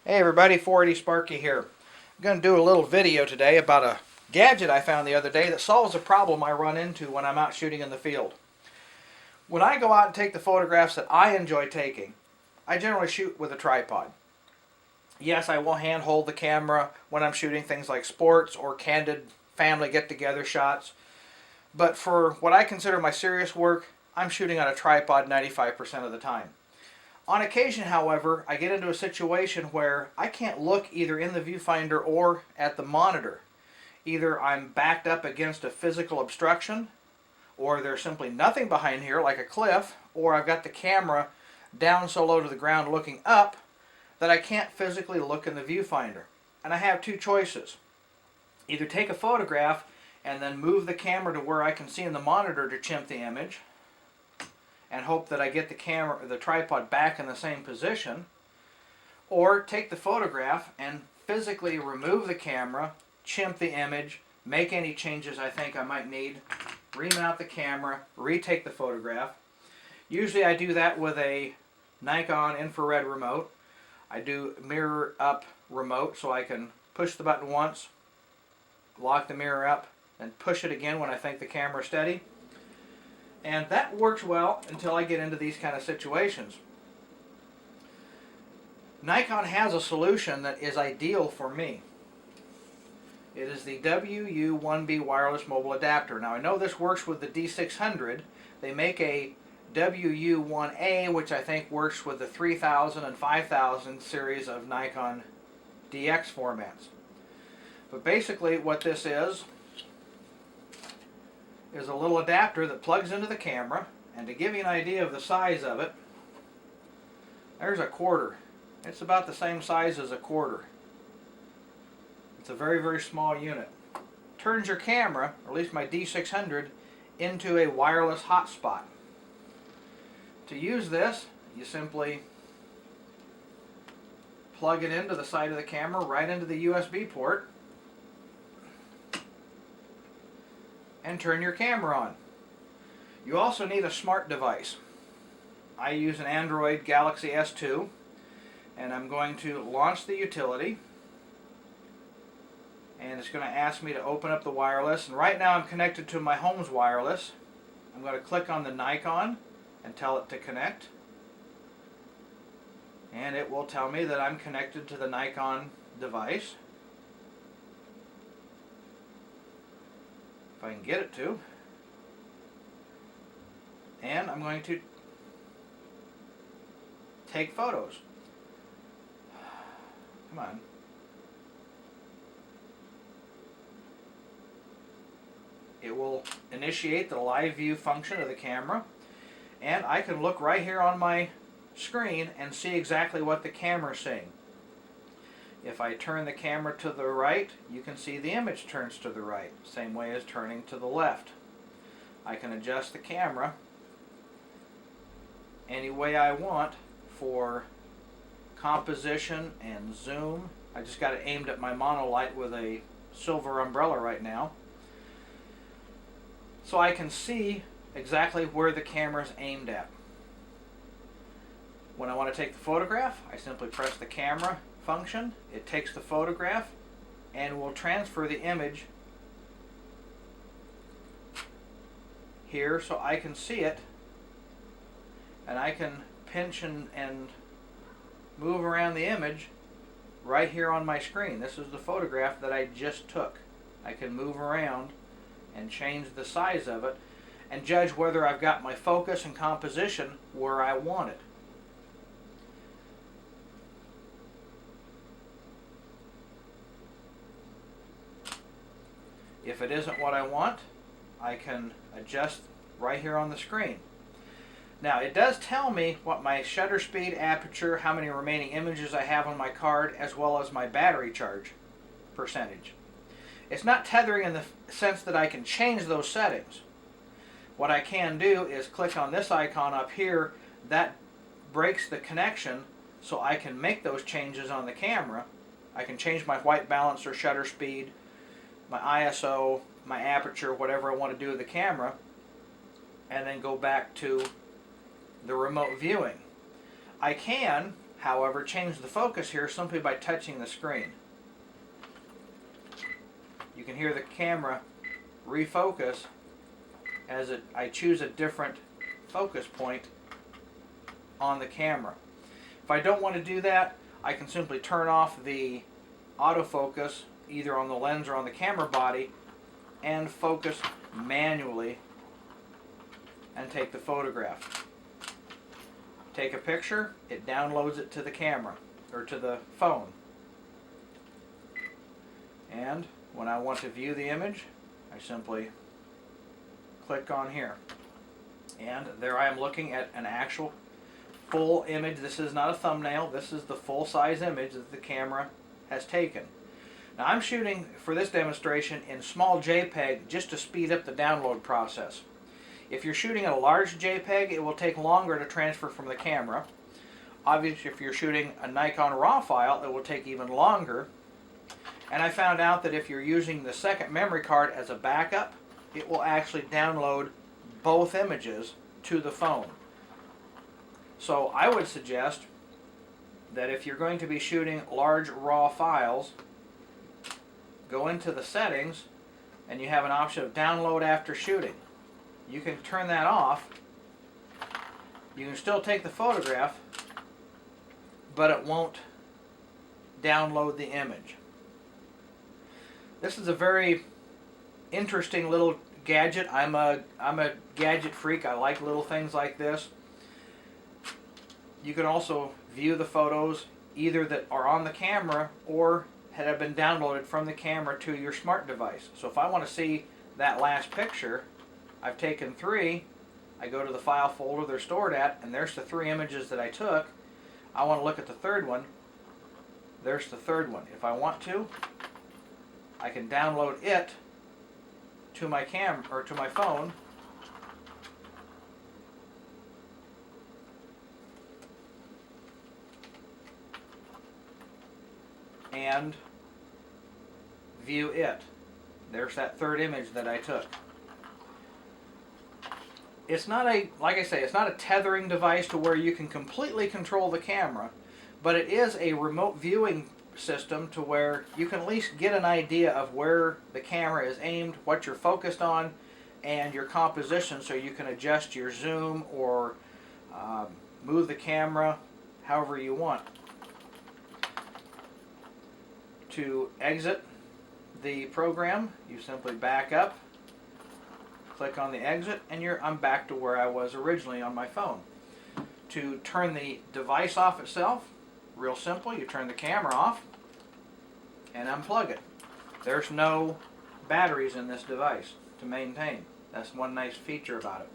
Hey everybody, 480 Sparky here. I'm going to do a little video today about a gadget I found the other day that solves a problem I run into when I'm out shooting in the field. When I go out and take the photographs that I enjoy taking, I generally shoot with a tripod. Yes, I will hand hold the camera when I'm shooting things like sports or candid family get-together shots, but for what I consider my serious work, I'm shooting on a tripod 95% of the time. On occasion, however, I get into a situation where I can't look either in the viewfinder or at the monitor. Either I'm backed up against a physical obstruction, or there's simply nothing behind here like a cliff, or I've got the camera down so low to the ground looking up that I can't physically look in the viewfinder. And I have two choices. Either take a photograph and then move the camera to where I can see in the monitor to chimp the image, and hope that I get the tripod back in the same position, or take the photograph and physically remove the camera, chimp the image, make any changes I think I might need, remount the camera, retake the photograph. Usually I do that with a Nikon infrared remote. I do mirror up remote, so I can push the button once, lock the mirror up, and push it again when I think the camera's steady. And that works well until I get into these kind of situations. Nikon has a solution that is ideal for me. It is the WU1B wireless mobile adapter. Now I know this works with the D600. They make a WU1A, which I think works with the 3000 and 5000 series of Nikon DX formats. But basically what this is a little adapter that plugs into the camera, and to give you an idea of the size of it, there's a quarter. It's about the same size as a quarter. It's a very, very small unit. Turns your camera, or at least my D600, into a wireless hotspot. To use this, you simply plug it into the side of the camera, right into the USB port, and turn your camera on. You also need a smart device. I use an Android Galaxy S2, and I'm going to launch the utility, and it's going to ask me to open up the wireless, and right now I'm connected to my home's wireless. I'm going to click on the Nikon and tell it to connect, and it will tell me that I'm connected to the Nikon device. If I can get it to. And I'm going to take photos. Come on. It will initiate the live view function of the camera, and I can look right here on my screen and see exactly what the camera is seeing. If I turn the camera to the right, you can see the image turns to the right, same way as turning to the left. I can adjust the camera any way I want for composition and zoom. I just got it aimed at my monolight with a silver umbrella right now, so I can see exactly where the camera is aimed at. When I want to take the photograph, I simply press the camera function. It takes the photograph and will transfer the image here so I can see it, and I can pinch and move around the image right here on my screen. This is the photograph that I just took. I can move around and change the size of it and judge whether I've got my focus and composition where I want it. If it isn't what I want, I can adjust right here on the screen. Now it does tell me what my shutter speed, aperture, how many remaining images I have on my card, as well as my battery charge percentage. It's not tethering in the sense that I can change those settings. What I can do is click on this icon up here. That breaks the connection so I can make those changes on the camera. I can change my white balance or shutter speed, my ISO, my aperture, whatever I want to do with the camera, and then go back to the remote viewing. I can however, change the focus here simply by touching the screen. You can hear the camera refocus as I choose a different focus point on the camera. If I don't want to do that, I can simply turn off the autofocus either on the lens or on the camera body and focus manually and take the photograph. Take a picture, it downloads it to the camera or to the phone. And when I want to view the image, I simply click on here. And there I am looking at an actual full image. This is not a thumbnail, this is the full-size image that the camera has taken. Now I'm shooting for this demonstration in small JPEG just to speed up the download process. If you're shooting a large JPEG, it will take longer to transfer from the camera. Obviously, if you're shooting a Nikon RAW file, it will take even longer. And I found out that if you're using the second memory card as a backup, it will actually download both images to the phone. So I would suggest that if you're going to be shooting large RAW files, go into the settings and you have an option of download after shooting. You can turn that off. You can still take the photograph, but it won't download the image. This is a very interesting little gadget. I'm a gadget freak. I like little things like this. You can also view the photos either that are on the camera or have been downloaded from the camera to your smart device. So if I want to see that last picture, I've taken 3, I go to the file folder they're stored at, and there's the 3 images that I took. I want to look at the third one. There's the third one. If I want to, I can download it to my or to my phone. And view it. There's that third image that I took. It's not like I say, it's not a tethering device to where you can completely control the camera, but it is a remote viewing system to where you can at least get an idea of where the camera is aimed, what you're focused on, and your composition, so you can adjust your zoom or move the camera however you want. To exit the program, you simply back up, click on the exit, and I'm back to where I was originally on my phone. To turn the device off itself, real simple, you turn the camera off and unplug it. There's no batteries in this device to maintain. That's one nice feature about it.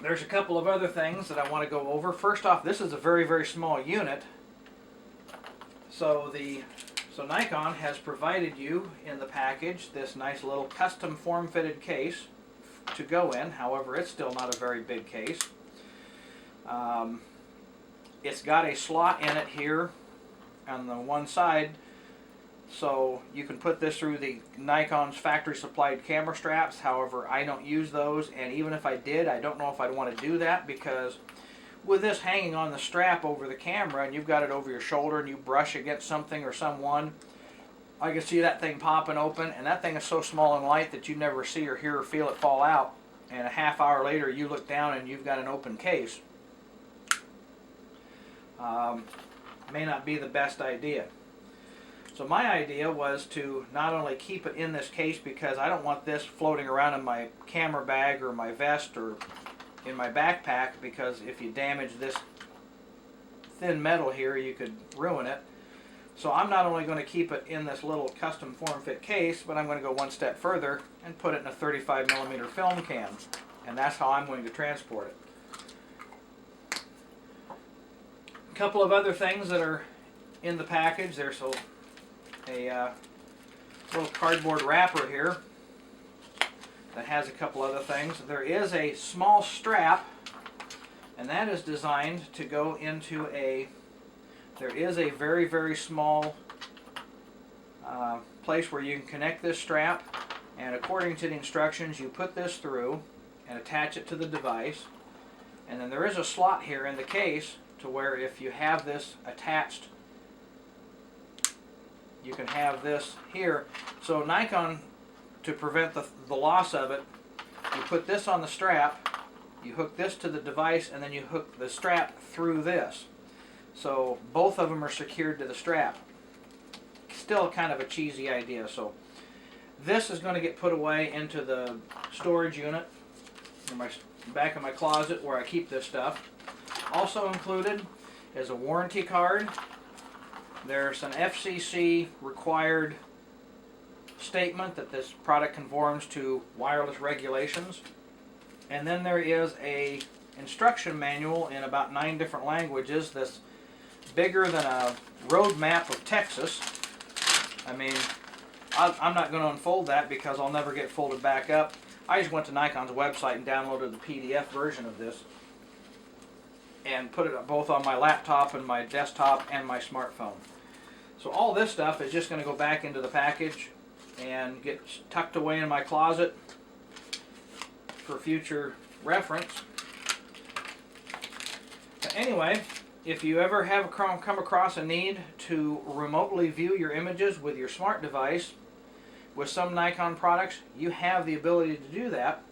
There's a couple of other things that I want to go over. First off, this is a very, very small unit. So Nikon has provided you in the package this nice little custom form-fitted case to go in. However, it's still not a very big case. It's got a slot in it here on the one side, so you can put this through the Nikon's factory supplied camera straps. However, I don't use those, and even if I did, I don't know if I'd want to do that, because with this hanging on the strap over the camera and you've got it over your shoulder and you brush against something or someone, I can see that thing popping open, and that thing is so small and light that you never see or hear or feel it fall out, and a half hour later you look down and you've got an open case. May not be the best idea. So my idea was to not only keep it in this case, because I don't want this floating around in my camera bag or my vest or in my backpack, because if you damage this thin metal here, you could ruin it. So I'm not only going to keep it in this little custom form-fit case, but I'm going to go one step further and put it in a 35mm film can, and that's how I'm going to transport it. A couple of other things that are in the package. There's a little cardboard wrapper here that has a couple other things. There is a small strap, and that is designed to go into there is a very, very small place where you can connect this strap, and according to the instructions, you put this through and attach it to the device, and then there is a slot here in the case to where if you have this attached, you can have this here. So Nikon, to prevent the loss of it, you put this on the strap, you hook this to the device, and then you hook the strap through this. So both of them are secured to the strap. Still kind of a cheesy idea. So this is going to get put away into the storage unit in my back of my closet where I keep this stuff. Also included is a warranty card. There's an FCC required statement that this product conforms to wireless regulations. And then there is a instruction manual in about 9 different languages that's bigger than a road map of Texas. I mean, I'm not going to unfold that because I'll never get folded back up. I just went to Nikon's website and downloaded the PDF version of this and put it both on my laptop and my desktop and my smartphone. So all this stuff is just going to go back into the package and get tucked away in my closet for future reference. But anyway, if you ever have come across a need to remotely view your images with your smart device with some Nikon products, you have the ability to do that.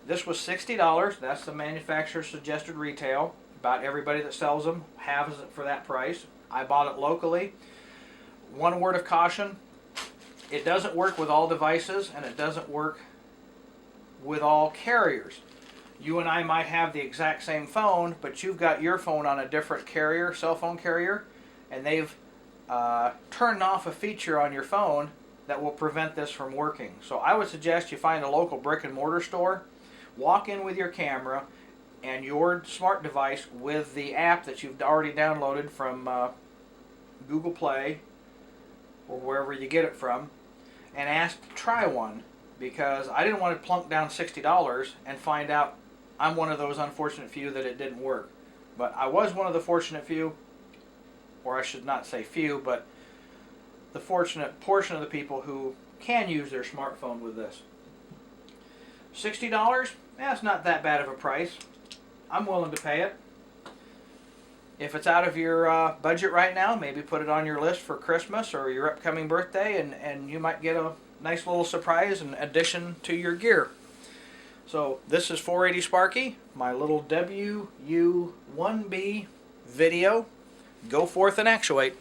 This was $60. That's the manufacturer's suggested retail. About everybody that sells them has it for that price. I bought it locally. One word of caution, it doesn't work with all devices and it doesn't work with all carriers. You and I might have the exact same phone, but you've got your phone on a different carrier, cell phone carrier, and they've turned off a feature on your phone that will prevent this from working. So I would suggest you find a local brick and mortar store, walk in with your camera and your smart device with the app that you've already downloaded from Google Play or wherever you get it from, and ask to try one, because I didn't want to plunk down $60 and find out I'm one of those unfortunate few that it didn't work. But I was one of the fortunate few, or I should not say few, but the fortunate portion of the people who can use their smartphone with this. $60? That's not that bad of a price. I'm willing to pay it. If it's out of your budget right now, maybe put it on your list for Christmas or your upcoming birthday, and you might get a nice little surprise and addition to your gear. So this is 480 Sparky, my little WU1B video. Go forth and actuate.